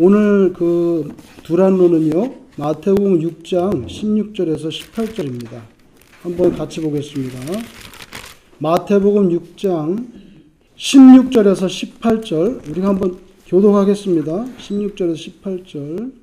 오늘 그 두란노는요, 마태복음 6장 16절에서 18절입니다. 한번 같이 보겠습니다. 마태복음 6장 16절에서 18절, 우리가 한번 교독하겠습니다. 16절에서 18절.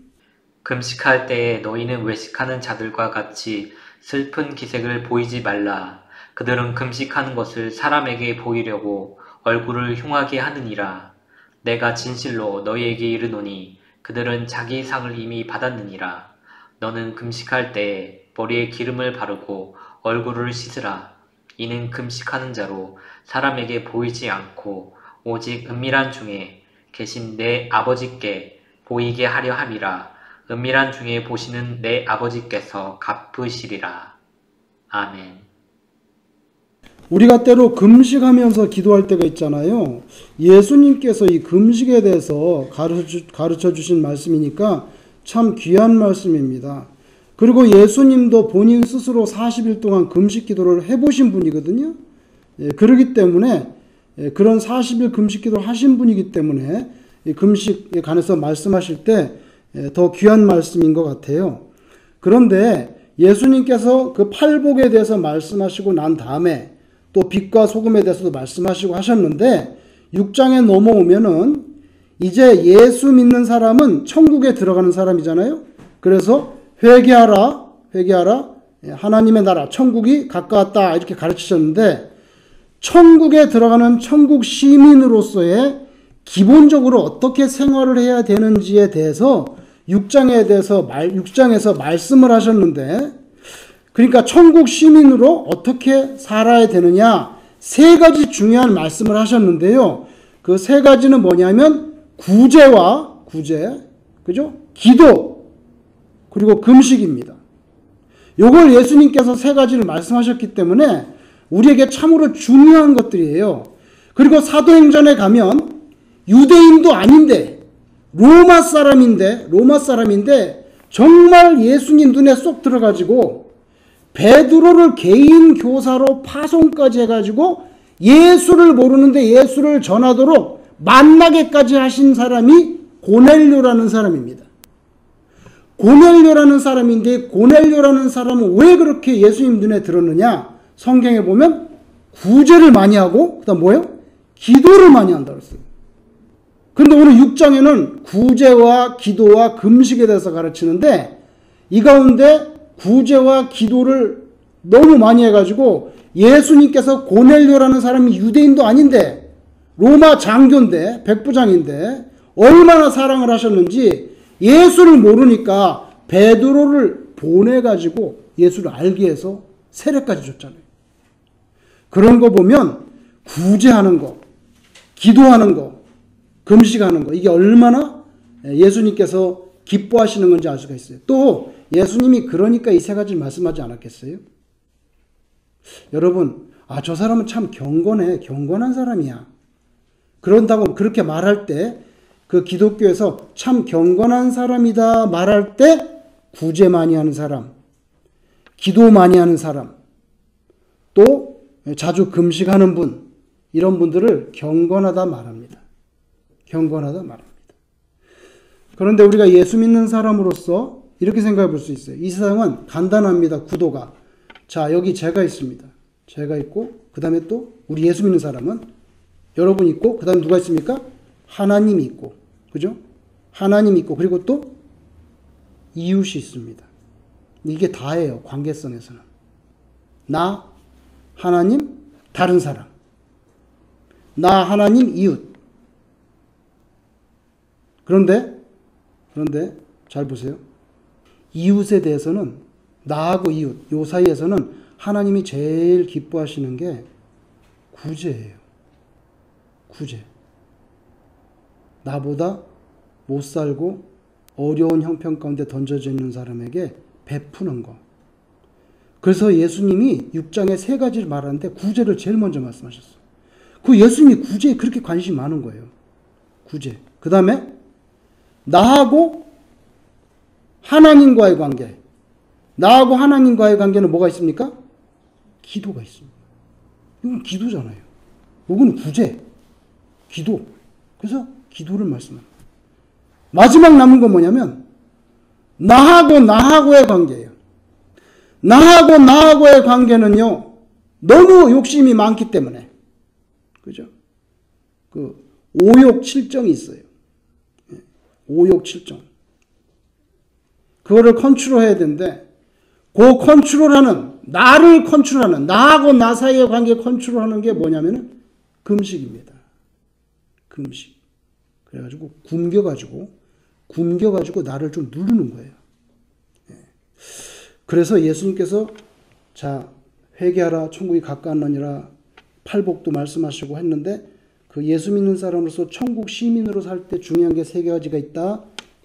금식할 때에 너희는 외식하는 자들과 같이 슬픈 기색을 보이지 말라. 그들은 금식하는 것을 사람에게 보이려고 얼굴을 흉하게 하느니라. 내가 진실로 너희에게 이르노니 그들은 자기 상을 이미 받았느니라. 너는 금식할 때에 머리에 기름을 바르고 얼굴을 씻으라. 이는 금식하는 자로 사람에게 보이지 않고 오직 은밀한 중에 계신 내 아버지께 보이게 하려 함이라. 은밀한 중에 보시는 내 아버지께서 갚으시리라. 아멘. 우리가 때로 금식하면서 기도할 때가 있잖아요. 예수님께서 이 금식에 대해서 가르쳐 주신 말씀이니까 참 귀한 말씀입니다. 그리고 예수님도 본인 스스로 40일 동안 금식 기도를 해보신 분이거든요. 그렇기 때문에 그런 40일 금식 기도를 하신 분이기 때문에 금식에 관해서 말씀하실 때 더 귀한 말씀인 것 같아요. 그런데 예수님께서 그 팔복에 대해서 말씀하시고 난 다음에 또 빛과 소금에 대해서도 말씀하시고 하셨는데 6장에 넘어오면은 이제 예수 믿는 사람은 천국에 들어가는 사람이잖아요. 그래서 회개하라 하나님의 나라 천국이 가까웠다 이렇게 가르치셨는데, 천국에 들어가는 천국 시민으로서의 기본적으로 어떻게 생활을 해야 되는지에 대해서 6장에서 말씀을 하셨는데, 그러니까 천국 시민으로 어떻게 살아야 되느냐, 세 가지 중요한 말씀을 하셨는데요. 그 세 가지는 뭐냐면 구제, 그죠? 기도, 그리고 금식입니다. 요걸 예수님께서 세 가지를 말씀하셨기 때문에 우리에게 참으로 중요한 것들이에요. 그리고 사도행전에 가면 유대인도 아닌데 로마 사람인데 정말 예수님 눈에 쏙 들어가지고 베드로를 개인 교사로 파송까지 해가지고 예수를 모르는데 예수를 전하도록 만나게까지 하신 사람이 고넬료라는 사람입니다. 고넬료라는 사람인데, 고넬료라는 사람은 왜 그렇게 예수님 눈에 들었느냐? 성경에 보면 구제를 많이 하고 그다음 뭐예요? 기도를 많이 한다고 했어요. 그런데 오늘 6장에는 구제와 기도와 금식에 대해서 가르치는데, 이 가운데 구제와 기도를 너무 많이 해가지고 예수님께서 고넬료라는 사람이 유대인도 아닌데 로마 장교인데 백부장인데 얼마나 사랑을 하셨는지 예수를 모르니까 베드로를 보내가지고 예수를 알게 해서 세례까지 줬잖아요. 그런 거 보면 구제하는 거, 기도하는 거, 금식하는 거, 이게 얼마나 예수님께서 기뻐하시는 건지 알 수가 있어요. 또 예수님이 그러니까 이 세 가지를 말씀하지 않았겠어요? 여러분, 저 사람은 참 경건한 사람이야. 그런다고 그렇게 말할 때, 그 기독교에서 참 경건한 사람이다 말할 때 구제 많이 하는 사람, 기도 많이 하는 사람, 또 자주 금식하는 분, 이런 분들을 경건하다 말합니다. 경건하다 말합니다. 그런데 우리가 예수 믿는 사람으로서 이렇게 생각해 볼 수 있어요. 이 세상은 간단합니다. 구도가. 자, 여기 제가 있습니다. 제가 있고, 그 다음에 또 우리 예수 믿는 사람은 여러분 있고, 그 다음에 누가 있습니까? 하나님이 있고, 그죠? 하나님이 있고, 그리고 또 이웃이 있습니다. 이게 다예요. 관계성에서는. 나, 하나님, 다른 사람. 나, 하나님, 이웃. 그런데 잘 보세요. 이웃에 대해서는, 나하고 이웃, 요 사이에서는 하나님이 제일 기뻐하시는 게 구제예요. 구제. 나보다 못 살고 어려운 형편 가운데 던져져 있는 사람에게 베푸는 거. 그래서 예수님이 6장에 세 가지를 말하는데 구제를 제일 먼저 말씀하셨어요. 그 예수님이 구제에 그렇게 관심이 많은 거예요. 구제. 그 다음에 나하고 하나님과의 관계. 나하고 하나님과의 관계는 뭐가 있습니까? 기도가 있습니다. 이건 기도잖아요. 이건 구제, 기도. 그래서 기도를 말씀합니다. 마지막 남은 건 뭐냐면 나하고의 관계예요. 나하고의 관계는요, 너무 욕심이 많기 때문에, 그죠? 그 오욕 칠정이 있어요. 오욕 칠정. 그거를 컨트롤해야 되는데, 그 컨트롤하는, 나를 컨트롤하는, 나하고 나 사이의 관계 컨트롤하는 게 뭐냐면은 금식입니다. 금식. 그래가지고 굶겨가지고 나를 좀 누르는 거예요. 그래서 예수님께서 자, 회개하라, 천국이 가까웠느니라 팔복도 말씀하시고 했는데, 그 예수 믿는 사람으로서 천국 시민으로 살 때 중요한 게 세 가지가 있다.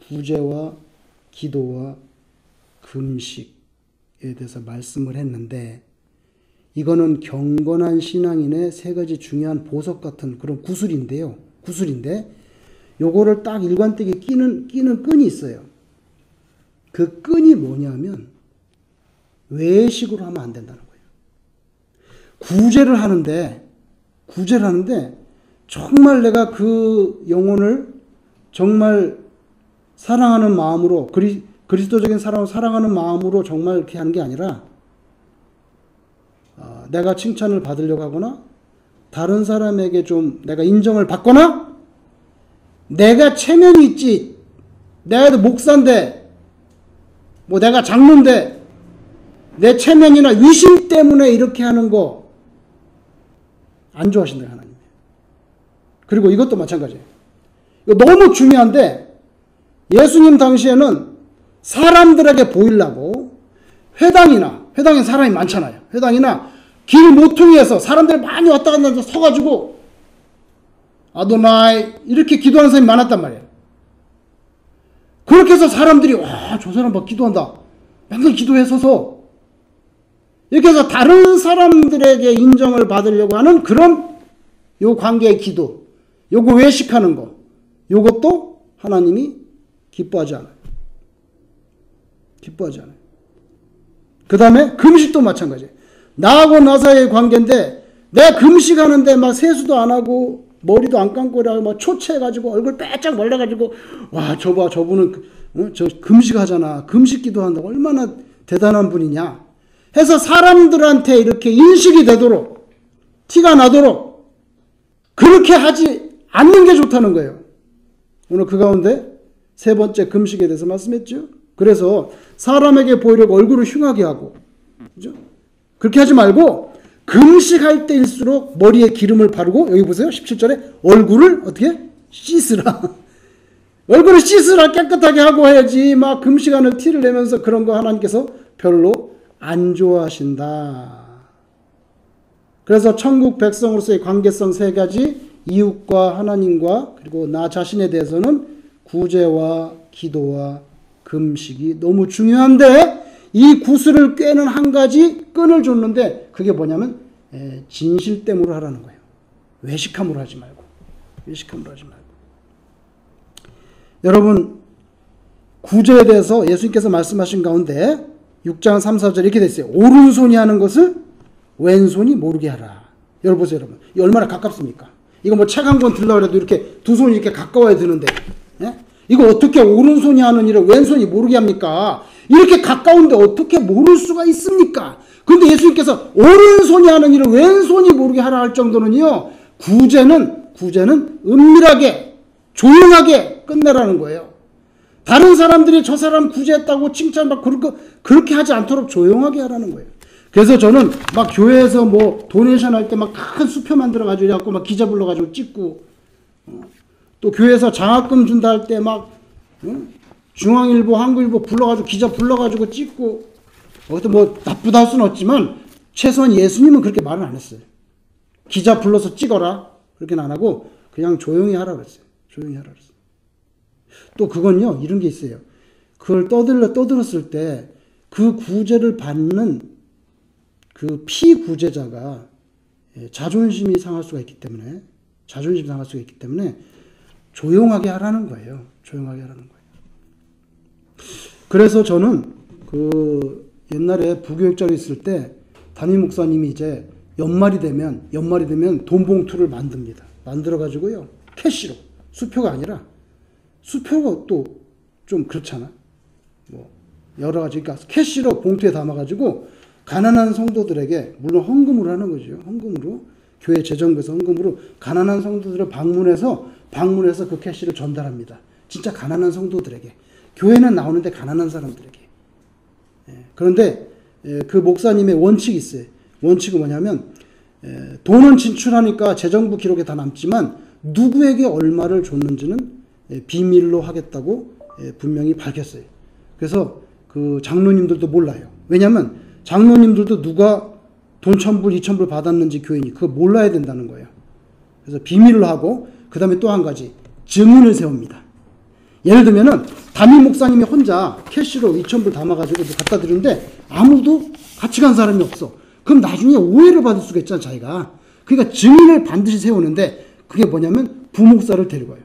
구제와 기도와 금식에 대해서 말씀을 했는데, 이거는 경건한 신앙인의 세 가지 중요한 보석 같은 그런 구슬인데 요거를 딱 일관되게 끼는 끈이 있어요. 그 끈이 뭐냐면 외식으로 하면 안 된다는 거예요. 구제를 하는데 정말 내가 그 영혼을 정말 사랑하는 마음으로, 그리스도적인 사랑을 사랑하는 마음으로 정말 이렇게 하는 게 아니라, 내가 칭찬을 받으려고 하거나 다른 사람에게 좀 내가 인정을 받거나, 내가 체면이 있지, 내가 목사인데 뭐 내가 장로인데 내 체면이나 위신 때문에 이렇게 하는 거 안 좋아하신다, 하나님. 그리고 이것도 마찬가지예요. 이거 너무 중요한데, 예수님 당시에는 사람들에게 보이려고 회당에 사람이 많잖아요. 회당이나 길 모퉁이에서 사람들 많이 왔다 갔다 서가지고 아도나이 이렇게 기도하는 사람이 많았단 말이에요. 그렇게 해서 사람들이 와, 저 사람 막 기도한다, 맨날 기도해 서서, 이렇게 해서 다른 사람들에게 인정을 받으려고 하는 그런 요 관계의 기도, 요거 외식하는 거, 요것도 하나님이 기뻐하지 않아요. 그 다음에 금식도 마찬가지예요. 나하고 나 사이의 관계인데, 내가 금식하는데 막 세수도 안 하고 머리도 안 감고 막 초췌해가지고 얼굴 빼짝 말라가지고, 와, 저분은 저 금식하잖아, 금식기도 한다고, 얼마나 대단한 분이냐 해서 사람들한테 이렇게 인식이 되도록, 티가 나도록 그렇게 하지 않는 게 좋다는 거예요. 오늘 그 가운데 세 번째 금식에 대해서 말씀했죠. 그래서 사람에게 보이려고 얼굴을 흉하게 하고, 그죠? 그렇게 하지 말고 금식할 때일수록 머리에 기름을 바르고, 여기 보세요, 17절에 얼굴을 어떻게 씻으라. 얼굴을 씻으라, 깨끗하게 하고 해야지 막 금식하는 티를 내면서 그런 거 하나님께서 별로 안 좋아하신다. 그래서 천국 백성으로서의 관계성 세 가지, 이웃과 하나님과 그리고 나 자신에 대해서는 구제와 기도와 금식이 너무 중요한데, 이 구슬을 꿰는 한 가지 끈을 줬는데, 그게 뭐냐면 진실됨으로 하라는 거예요. 외식함으로 하지 말고. 여러분, 구제에 대해서 예수님께서 말씀하신 가운데 6장 3, 4절 이렇게 돼 있어요. 오른손이 하는 것을 왼손이 모르게 하라. 여러분 보세요, 여러분. 이 얼마나 가깝습니까? 이거 뭐 책 한 권 들려고 해도 이렇게 두 손이 이렇게 가까워야 되는데, 예? 이거 어떻게 오른손이 하는 일을 왼손이 모르게 합니까? 이렇게 가까운데 어떻게 모를 수가 있습니까? 근데 예수님께서 오른손이 하는 일을 왼손이 모르게 하라 할 정도는요, 구제는 은밀하게, 조용하게 끝내라는 거예요. 다른 사람들이 저 사람 구제했다고 칭찬받고 그렇게 하지 않도록 조용하게 하라는 거예요. 그래서 저는 막 교회에서 뭐 도네이션 할 때 막 큰 수표 만들어가지고 이래갖고 막 기자 불러가지고 찍고, 또 교회에서 장학금 준다 할 때 막 중앙일보, 한국일보 불러가지고 기자 불러가지고 찍고, 그것도 뭐 나쁘다 할 수는 없지만 최소한 예수님은 그렇게 말은 안 했어요. 기자 불러서 찍어라 그렇게는 안 하고 그냥 조용히 하라 그랬어요. 또 그건요, 이런 게 있어요. 그걸 떠들었을 때 그 구제를 받는 그 피구제자가 자존심이 상할 수가 있기 때문에 조용하게 하라는 거예요. 그래서 저는 그 옛날에 부교육자로 있을 때 담임 목사님이 이제 연말이 되면 돈 봉투를 만듭니다. 만들어 가지고요, 캐시로, 수표가 아니라 수표가 또 좀 그렇잖아. 뭐 여러 가지, 그러니까 캐시로 봉투에 담아가지고 가난한 성도들에게, 물론 헌금으로 하는 거죠. 헌금으로, 교회 재정부에서 헌금으로 가난한 성도들을 방문해서 그 캐시를 전달합니다. 진짜 가난한 성도들에게. 교회는 나오는데 가난한 사람들에게. 그런데 그 목사님의 원칙이 있어요. 원칙은 뭐냐면, 돈은 진출하니까 재정부 기록에 다 남지만 누구에게 얼마를 줬는지는 비밀로 하겠다고 분명히 밝혔어요. 그래서 그 장로님들도 몰라요. 왜냐하면 장로님들도 누가 돈 1,000불, 2,000불 받았는지 교인이 그거 몰라야 된다는 거예요. 그래서 비밀로 하고, 그 다음에 또 한 가지 증인을 세웁니다. 예를 들면은 담임 목사님이 혼자 캐시로 2,000불 담아가지고 갖다 드리는데 아무도 같이 간 사람이 없어. 그럼 나중에 오해를 받을 수가 있잖아, 자기가. 그러니까 증인을 반드시 세우는데, 그게 뭐냐면 부목사를 데려가요.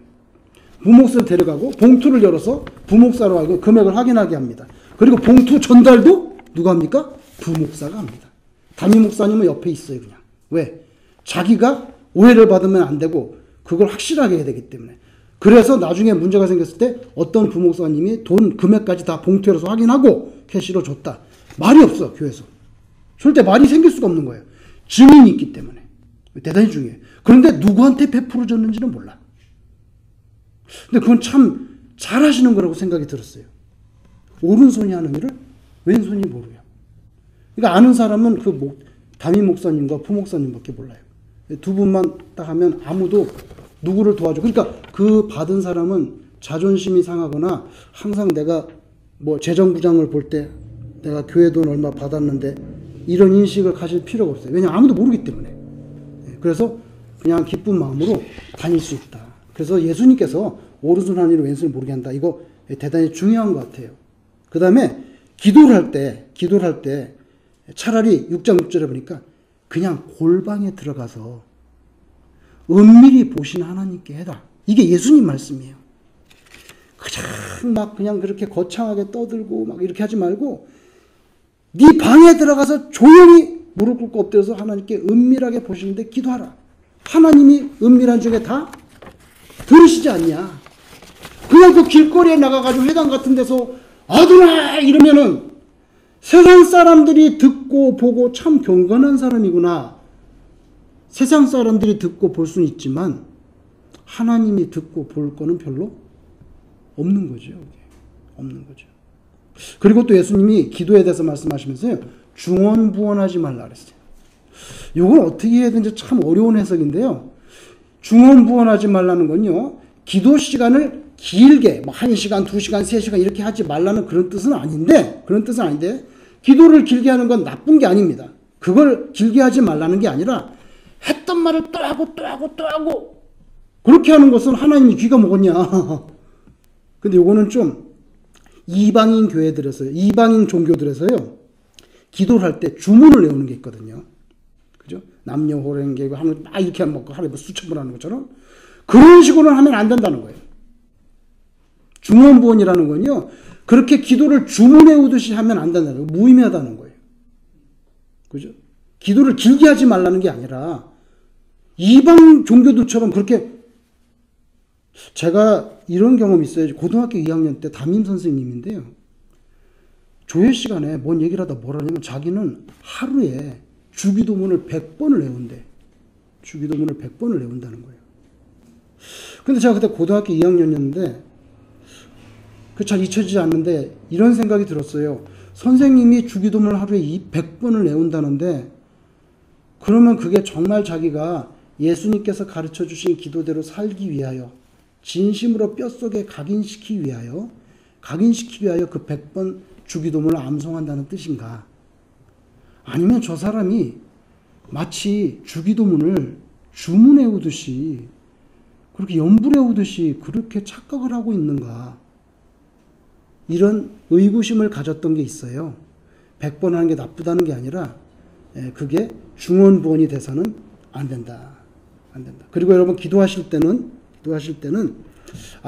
부목사를 데려가고 봉투를 열어서 부목사로 하고 금액을 확인하게 합니다. 그리고 봉투 전달도 누가 합니까? 부목사가 합니다. 담임 목사님은 옆에 있어요, 그냥. 왜? 자기가 오해를 받으면 안 되고 그걸 확실하게 해야 되기 때문에. 그래서 나중에 문제가 생겼을 때 어떤 부목사님이 돈 금액까지 다 봉투에 열어서 확인하고 캐시로 줬다. 말이 없어, 교회에서. 절대 말이 생길 수가 없는 거예요. 증인이 있기 때문에. 대단히 중요해요. 그런데 누구한테 베풀어 줬는지는 몰라. 근데 그건 참 잘하시는 거라고 생각이 들었어요. 오른손이 하는 일을 왼손이 모르요. 그러니까 아는 사람은 그 담임 목사님과 부목사님밖에 몰라요. 두 분만 딱 하면 아무도 누구를 도와줘. 그러니까 그 받은 사람은 자존심이 상하거나 항상 내가 뭐 재정부장을 볼 때 내가 교회 돈 얼마 받았는데 이런 인식을 가질 필요가 없어요. 왜냐하면 아무도 모르기 때문에. 그래서 그냥 기쁜 마음으로 다닐 수 있다. 그래서 예수님께서 오른손 하는 일을 왼손을 모르게 한다. 이거 대단히 중요한 것 같아요. 그 다음에 기도를 할 때 차라리 6장 6절에 보니까 그냥 골방에 들어가서 은밀히 보신 하나님께 해라. 이게 예수님 말씀이에요. 그냥 그렇게 거창하게 떠들고 막 이렇게 하지 말고 네 방에 들어가서 조용히 무릎 꿇고 엎드려서 하나님께 은밀하게 보시는데 기도하라. 하나님이 은밀한 중에 다 들으시지 않냐. 그냥 그 길거리에 나가가지고 회당 같은 데서 아도나 이러면은 세상 사람들이 듣고 보고 참 경건한 사람이구나. 세상 사람들이 듣고 볼 수는 있지만 하나님이 듣고 볼 거는 별로 없는 거죠. 없는 거죠. 그리고 또 예수님이 기도에 대해서 말씀하시면서요. 중언부언하지 말라 그랬어요. 이건 어떻게 해야 되는지 참 어려운 해석인데요. 중언부언하지 말라는 건요. 기도 시간을 길게 1시간, 2시간, 3시간 이렇게 하지 말라는 그런 뜻은 아닌데 기도를 길게 하는 건 나쁜 게 아닙니다. 그걸 길게 하지 말라는 게 아니라 했던 말을 또 하고 그렇게 하는 것은 하나님이 귀가 먹었냐. 근데 요거는 좀 이방인 교회들에서요. 이방인 종교들에서요. 기도를 할 때 주문을 외우는 게 있거든요. 그죠? 남녀 호랭개고 하면 막 이렇게 먹고 하루에 수천 번 하는 것처럼 그런 식으로는 하면 안 된다는 거예요. 중언부언이라는 건요. 그렇게 기도를 주문 외우듯이 하면 안 된다는 거예요. 무의미하다는 거예요. 그죠? 기도를 길게 하지 말라는 게 아니라 이방 종교들처럼 그렇게 제가 이런 경험이 있어요. 고등학교 2학년 때 담임 선생님인데요. 조회 시간에 뭔 얘기를 하다 뭐라 하냐면 자기는 하루에 주기도문을 100번을 외운대. 주기도문을 100번을 외운다는 거예요. 근데 제가 그때 고등학교 2학년이었는데 그 잘 잊혀지지 않는데 이런 생각이 들었어요. 선생님이 주기도문을 하루에 100번을 외운다는데 그러면 그게 정말 자기가 예수님께서 가르쳐 주신 기도대로 살기 위하여 진심으로 뼛속에 각인시키기 위하여 그 100번 주기도문을 암송한다는 뜻인가? 아니면 저 사람이 마치 주기도문을 주문 외우듯이 그렇게 연불 외우듯이 그렇게 착각을 하고 있는가? 이런 의구심을 가졌던 게 있어요. 100번 하는 게 나쁘다는 게 아니라 그게 중언부언이 돼서는 안 된다. 그리고 여러분 기도하실 때는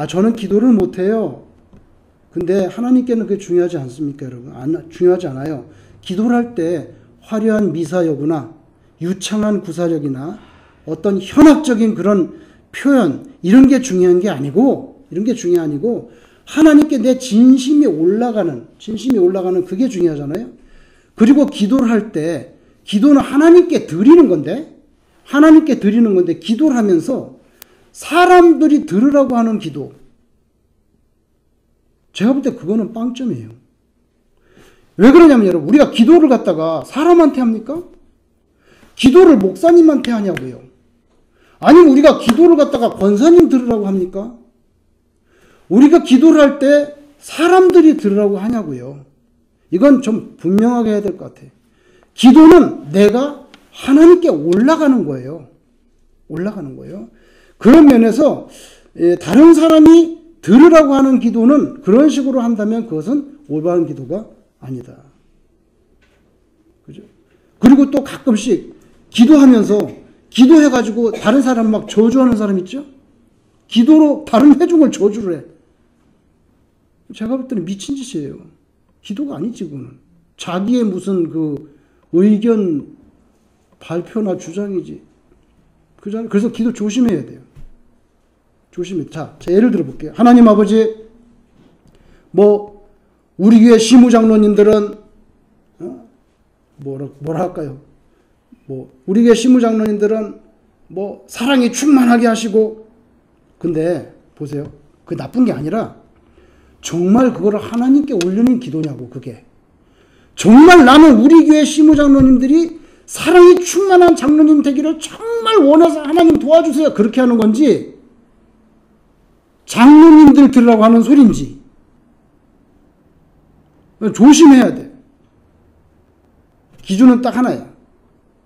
저는 기도를 못해요. 근데 하나님께는 그게 중요하지 않습니까, 여러분? 중요하지 않아요. 기도를 할 때 화려한 미사여구나 유창한 구사력이나 어떤 현학적인 그런 표현 이런 게 중요한 게 아니고 이런 게 중요한 아니고 하나님께 내 진심이 올라가는 그게 중요하잖아요. 그리고 기도를 할 때 기도는 하나님께 드리는 건데 기도를 하면서 사람들이 들으라고 하는 기도, 제가 볼 때 그거는 빵점이에요. 왜 그러냐면 여러분, 우리가 기도를 갖다가 사람한테 합니까? 기도를 목사님한테 하냐고요. 아니면 우리가 기도를 갖다가 권사님 들으라고 합니까? 우리가 기도를 할 때 사람들이 들으라고 하냐고요. 이건 좀 분명하게 해야 될 것 같아요. 기도는 내가 하나님께 올라가는 거예요. 그런 면에서 다른 사람이 들으라고 하는 기도는 그런 식으로 한다면 그것은 올바른 기도가 아니다. 그죠? 그리고 또 가끔씩 기도하면서 기도해가지고 다른 사람 막 저주하는 사람 있죠? 기도로 다른 회중을 저주를 해. 제가 볼 때는 미친 짓이에요. 기도가 아니지, 그거는. 자기의 무슨 그 의견 발표나 주장이지. 그래서 기도 조심해야 돼요. 자, 예를 들어 볼게요. 하나님 아버지, 우리 교회 시무장로님들은, 뭐라 할까요? 우리 교회 시무장로님들은, 사랑이 충만하게 하시고, 근데, 보세요. 그게 나쁜 게 아니라, 정말 그거를 하나님께 올리는 기도냐고, 그게. 정말 나는 우리 교회 시무장로님들이 사랑이 충만한 장로님 되기를 정말 원해서 하나님 도와주세요. 그렇게 하는 건지, 장로님들 들으라고 하는 소린지. 조심해야 돼. 기준은 딱 하나야.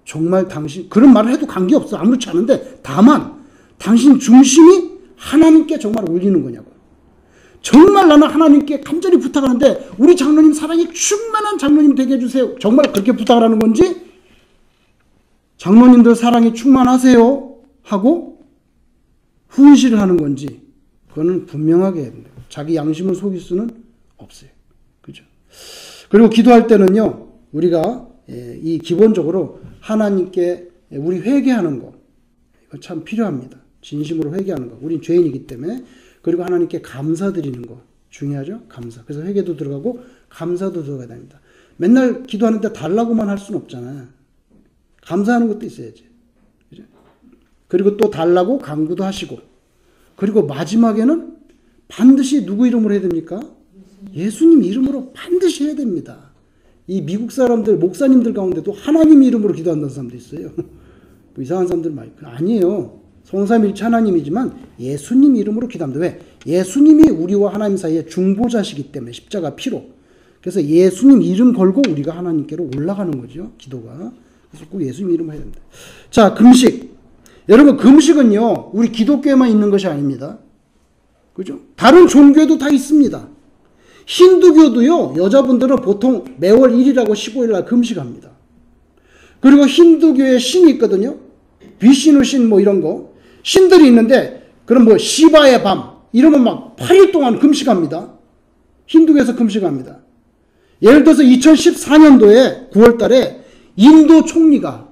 정말 당신, 그런 말을 해도 관계없어. 아무렇지 않은데, 다만, 당신 중심이 하나님께 정말 올리는 거냐고. 정말 나는 하나님께 간절히 부탁하는데 우리 장로님 사랑이 충만한 장로님 되게 해주세요. 정말 그렇게 부탁을 하는 건지, 장로님들 사랑이 충만하세요 하고 훈시를 하는 건지, 그거는 분명하게 해야 된다. 자기 양심을 속일 수는 없어요. 그죠? 그리고 기도할 때는요, 우리가 이 기본적으로 하나님께 우리 회개하는 거, 이거 참 필요합니다. 진심으로 회개하는 거. 우린 죄인이기 때문에. 그리고 하나님께 감사드리는 거 중요하죠? 감사. 그래서 회개도 들어가고 감사도 들어가야 됩니다. 맨날 기도하는데 달라고만 할 수는 없잖아요. 감사하는 것도 있어야지. 그죠? 그리고 또 달라고 간구도 하시고, 그리고 마지막에는 반드시 누구 이름으로 해야 됩니까? 예수님 이름으로 반드시 해야 됩니다. 이 미국 사람들, 목사님들 가운데도 하나님 이름으로 기도한다는 사람도 있어요. 이상한 사람들 많이. 아니에요. 성삼일체 하나님이지만 예수님 이름으로 기도합니다. 왜? 예수님이 우리와 하나님 사이에 중보자시기 때문에, 십자가 피로. 그래서 예수님 이름 걸고 우리가 하나님께로 올라가는 거죠. 기도가. 그래서 꼭 예수님 이름을 해야 됩니다. 자, 금식. 여러분, 금식은요, 우리 기독교에만 있는 것이 아닙니다. 그죠? 다른 종교에도 다 있습니다. 힌두교도요, 여자분들은 보통 매월 1일하고 15일날 금식합니다. 그리고 힌두교에 신이 있거든요. 비시누 신 이런 거. 신들이 있는데, 그럼 시바의 밤, 이러면 막 8일 동안 금식합니다. 힌두교에서 금식합니다. 예를 들어서 2014년도에 9월 달에 인도 총리가,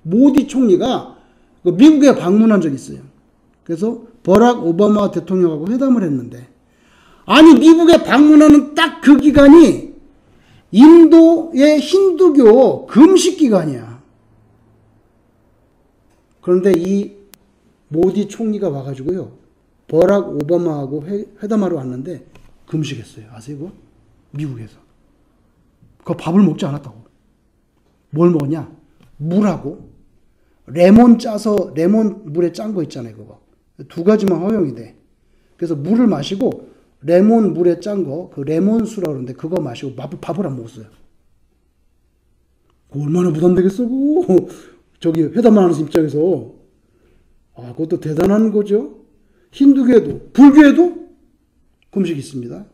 모디 총리가 미국에 방문한 적이 있어요. 그래서 버락 오바마 대통령하고 회담을 했는데, 아니, 미국에 방문하는 딱 그 기간이 인도의 힌두교 금식 기간이야. 그런데 이 모디 총리가 와가지고요, 버락 오바마하고 회담하러 왔는데 금식했어요. 아세요, 그거? 미국에서. 그 밥을 먹지 않았다고. 뭘 먹었냐? 물하고 레몬 짜서, 레몬 물에 짠 거 있잖아요, 그거. 두 가지만 허용이 돼. 그래서 물을 마시고 레몬 물에 짠 거, 그 레몬수라고 그러는데 그거 마시고 밥을 안 먹었어요. 얼마나 부담되겠어, 그거. 저기 회담하는 입장에서. 아, 그것도 대단한 거죠. 힌두교에도, 불교에도 금식이 있습니다.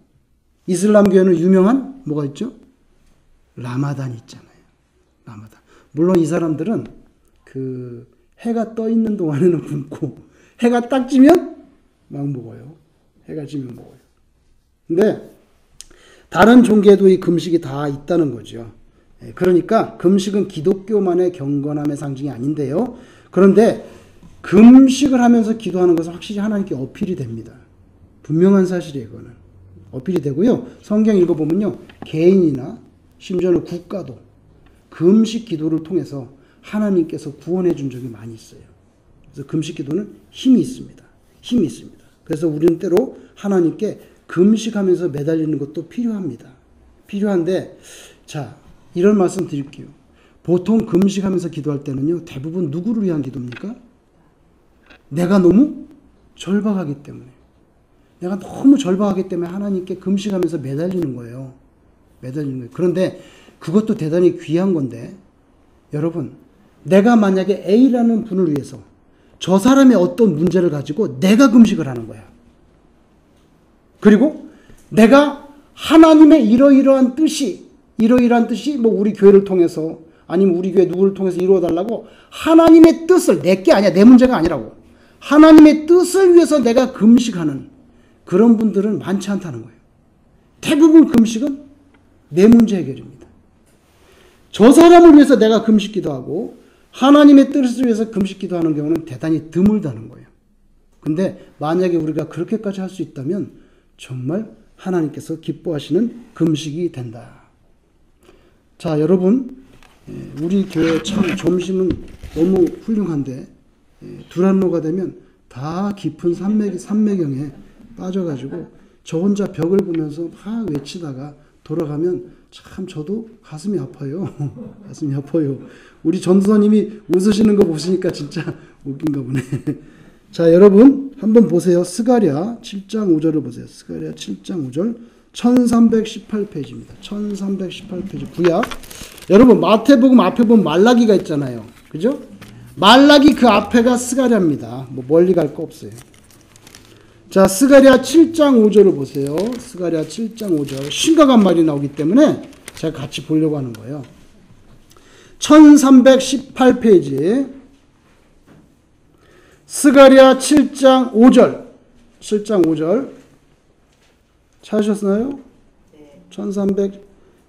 이슬람교에는 유명한 뭐가 있죠? 라마단이 있잖아요. 라마단. 물론 이 사람들은 그 해가 떠 있는 동안에는 굶고 해가 딱 지면 막 먹어요. 해가 지면 먹어요. 근데 다른 종교에도 이 금식이 다 있다는 거죠. 그러니까 금식은 기독교만의 경건함의 상징이 아닌데요. 그런데 금식을 하면서 기도하는 것은 확실히 하나님께 어필이 됩니다. 분명한 사실이에요. 그거는 어필이 되고요. 성경 읽어보면요, 개인이나 심지어는 국가도 금식 기도를 통해서 하나님께서 구원해 준 적이 많이 있어요. 그래서 금식 기도는 힘이 있습니다. 힘이 있습니다. 그래서 우리는 때로 하나님께 금식하면서 매달리는 것도 필요합니다. 필요한데, 자, 이런 말씀 드릴게요. 보통 금식하면서 기도할 때는요, 대부분 누구를 위한 기도입니까? 내가 너무 절박하기 때문에. 내가 너무 절박하기 때문에 하나님께 금식하면서 매달리는 거예요. 매달리는 거예요. 그런데 그것도 대단히 귀한 건데, 여러분, 내가 만약에 A라는 분을 위해서 저 사람의 어떤 문제를 가지고 내가 금식을 하는 거야. 그리고 내가 하나님의 이러이러한 뜻이 뭐 우리 교회를 통해서 아니면 우리 교회 누구를 통해서 이루어달라고 하나님의 뜻을, 내게 아니야, 내 문제가 아니라고, 하나님의 뜻을 위해서 내가 금식하는 그런 분들은 많지 않다는 거예요. 대부분 금식은 내 문제 해결입니다. 저 사람을 위해서 내가 금식 기도하고 하나님의 뜻을 위해서 금식 기도하는 경우는 대단히 드물다는 거예요. 근데 만약에 우리가 그렇게까지 할 수 있다면 정말 하나님께서 기뻐하시는 금식이 된다. 자, 여러분, 우리 교회 참 점심은 너무 훌륭한데 두란노가 되면 다 깊은 산매경에 빠져가지고 저 혼자 벽을 보면서 막 외치다가 돌아가면 참 저도 가슴이 아파요. 가슴이 아파요. 우리 전도사님이 웃으시는 거 보시니까 진짜 웃긴가 보네. 자, 여러분 한번 보세요. 스가랴 7장 5절을 보세요. 스가랴 7장 5절 1318페이지입니다. 1318페이지 구약. 여러분 마태복음 앞에 보면 말라기가 있잖아요. 그죠? 말라기 그 앞에가 스가랴입니다. 뭐 멀리 갈 거 없어요. 자, 스가랴 7장 5절을 보세요. 스가랴 7장 5절. 심각한 말이 나오기 때문에 제가 같이 보려고 하는 거예요. 1318페이지. 스가랴 7장 5절. 7장 5절. 찾으셨나요? 네. 1300.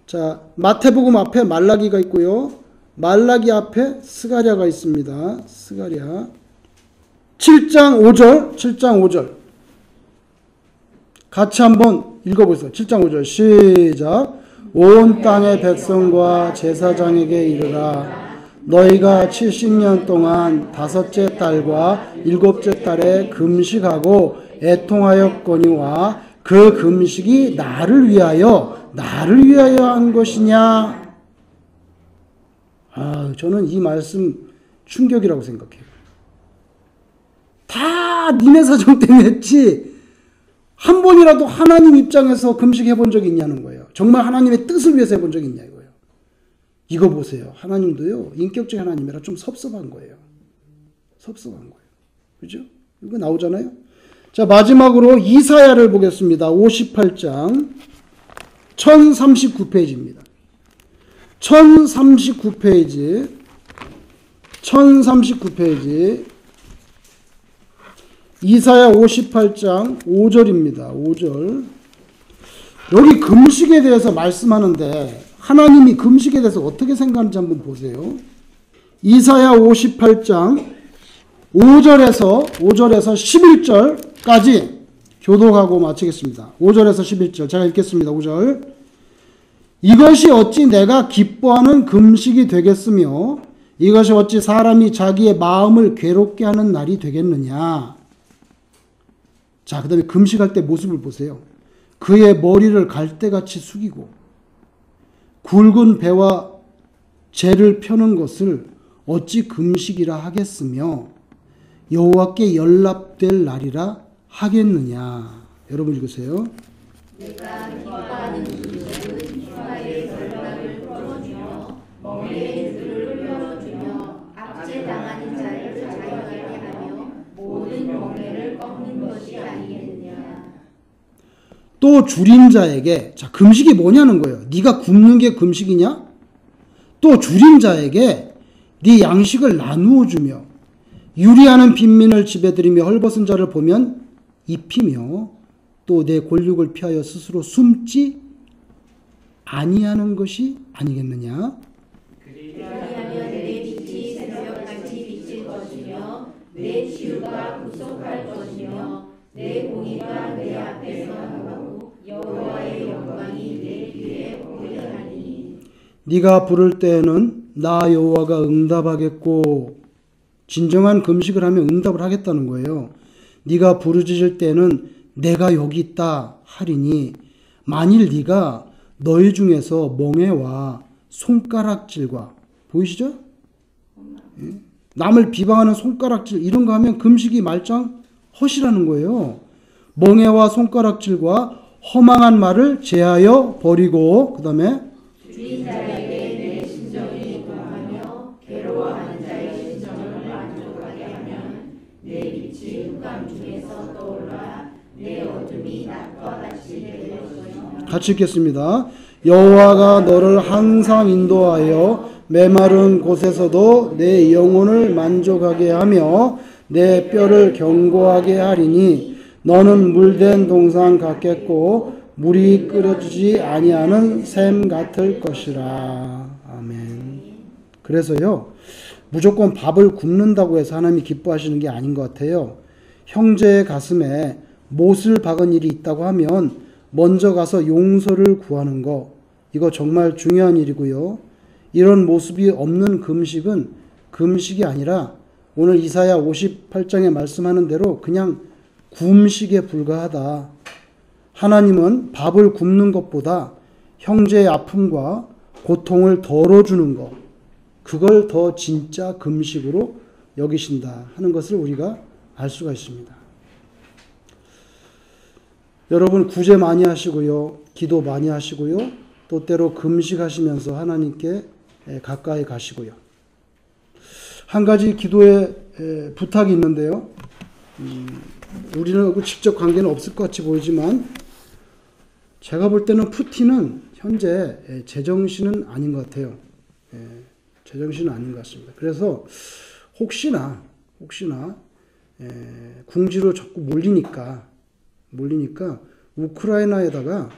자, 마태복음 앞에 말라기가 있고요. 말라기 앞에 스가랴가 있습니다. 스가랴 7장 5절. 7장 5절. 같이 한번 읽어보세요. 7장 5절 시작. 온 땅의 백성과 제사장에게 이르라. 너희가 70년 동안 다섯째 달과 일곱째 달에 금식하고 애통하였거니와 그 금식이 나를 위하여 한 것이냐. 저는 이 말씀 충격이라고 생각해요. 다 니네 사정 때문에 했지 한 번이라도 하나님 입장에서 금식해 본 적이 있냐는 거예요. 정말 하나님의 뜻을 위해서 해본 적이 있냐 이거예요. 이거 보세요. 하나님도요, 인격적인 하나님이라 좀 섭섭한 거예요. 섭섭한 거예요. 그죠? 이거 나오잖아요. 자, 마지막으로 이사야를 보겠습니다. 58장 1039페이지입니다. 1039페이지 이사야 58장 5절입니다. 5절. 여기 금식에 대해서 말씀하는데 하나님이 금식에 대해서 어떻게 생각하는지 한번 보세요. 이사야 58장 5절에서 11절까지 교독하고 마치겠습니다. 5절에서 11절 제가 읽겠습니다. 5절. 이것이 어찌 내가 기뻐하는 금식이 되겠으며 이것이 어찌 사람이 자기의 마음을 괴롭게 하는 날이 되겠느냐. 자, 그 다음에 금식할 때 모습을 보세요. 그의 머리를 갈대같이 숙이고 굵은 배와 재를 펴는 것을 어찌 금식이라 하겠으며 여호와께 연락될 날이라 하겠느냐. 여러분 읽으세요. 내가 기뻐하는 금식은 휘파의 전락을 풀어주며 멍에의 줄을 풀어주며 압제당하는 자를 자유하게 하며 모든 멍에를 꺾는 것이 아니겠느냐. 또 줄인 자에게, 자, 금식이 뭐냐는 거예요. 네가 굶는 게 금식이냐? 또 줄인 자에게 네 양식을 나누어 주며 유리하는 빈민을 집에 들이며 헐벗은 자를 보면 입히며 또 내 골육을 피하여 스스로 숨지 아니하는 것이 아니겠느냐? 그리하면 내 빛이 새벽같이 비칠 것이며 내 치유가 구속할 것이며 내 공의가 내 앞에서 하고 여호와의 영광이 내 뒤에 보이하니 네가 부를 때에는 나 여호와가 응답하겠고, 진정한 금식을 하면 응답을 하겠다는 거예요. 네가 부르짖을 때는 내가 여기 있다 하리니, 만일 네가 너희 중에서 멍에와 손가락질과, 보이시죠? 예? 남을 비방하는 손가락질 이런 거 하면 금식이 말짱 헛이라는 거예요. 멍에와 손가락질과 허망한 말을 제하여 버리고, 그 다음에 주인 자에게 내 심정이 동하며 괴로워하는 자의 심정을 만족하게 하면 내 빛이 흑암 중에서 떠올라 내 어둠이 낮과 같이 될 것이며 같이 읽겠습니다. 여호와가 너를 항상 인도하여 메마른 곳에서도 내 영혼을 만족하게 하며 내 뼈를 견고하게 하리니 너는 물된 동상 같겠고 물이 끓여지지 아니하는 샘 같을 것이라. 아멘. 그래서요, 무조건 밥을 굽는다고 해서 하나님이 기뻐하시는 게 아닌 것 같아요. 형제의 가슴에 못을 박은 일이 있다고 하면 먼저 가서 용서를 구하는 거, 이거 정말 중요한 일이고요. 이런 모습이 없는 금식은 금식이 아니라 오늘 이사야 58장에 말씀하는 대로 그냥 굶식에 불과하다. 하나님은 밥을 굶는 것보다 형제의 아픔과 고통을 덜어주는 것, 그걸 더 진짜 금식으로 여기신다 하는 것을 우리가 알 수가 있습니다. 여러분, 구제 많이 하시고요, 기도 많이 하시고요, 또 때로 금식하시면서 하나님께 가까이 가시고요. 한 가지 기도에 부탁이 있는데요. 우리는 직접 관계는 없을 것 같이 보이지만 제가 볼 때는 푸틴은 현재 제정신은 아닌 것 같아요. 제정신은 아닌 것 같습니다. 그래서 혹시나 궁지로 자꾸 몰리니까 우크라이나에다가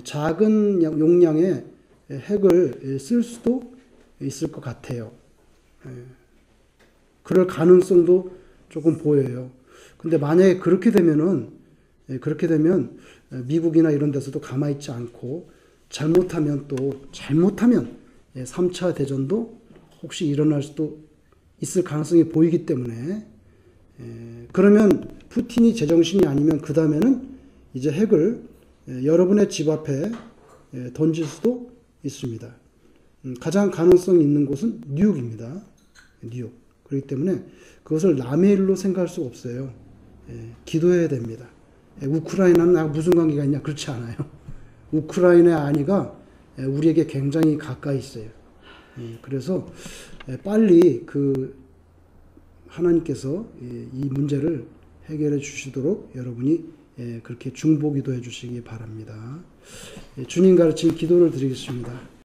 작은 용량의 핵을 쓸 수도 있을 것 같아요. 그럴 가능성도 조금 보여요. 근데 만약에 그렇게 되면 미국이나 이런 데서도 가만히 있지 않고 잘못하면 3차 대전도 혹시 일어날 수도 있을 가능성이 보이기 때문에, 그러면 푸틴이 제정신이 아니면 그 다음에는 이제 핵을 여러분의 집 앞에 던질 수도 있습니다. 가장 가능성이 있는 곳은 뉴욕입니다. 뉴욕. 그렇기 때문에 그것을 남의 일로 생각할 수가 없어요. 기도해야 됩니다. 우크라이나는 나하고 무슨 관계가 있냐? 그렇지 않아요. 우크라이나의 안위가 우리에게 굉장히 가까이 있어요. 그래서 빨리 하나님께서 이 문제를 해결해 주시도록 여러분이 그렇게 중보기도 해 주시기 바랍니다. 주님 가르친 기도를 드리겠습니다.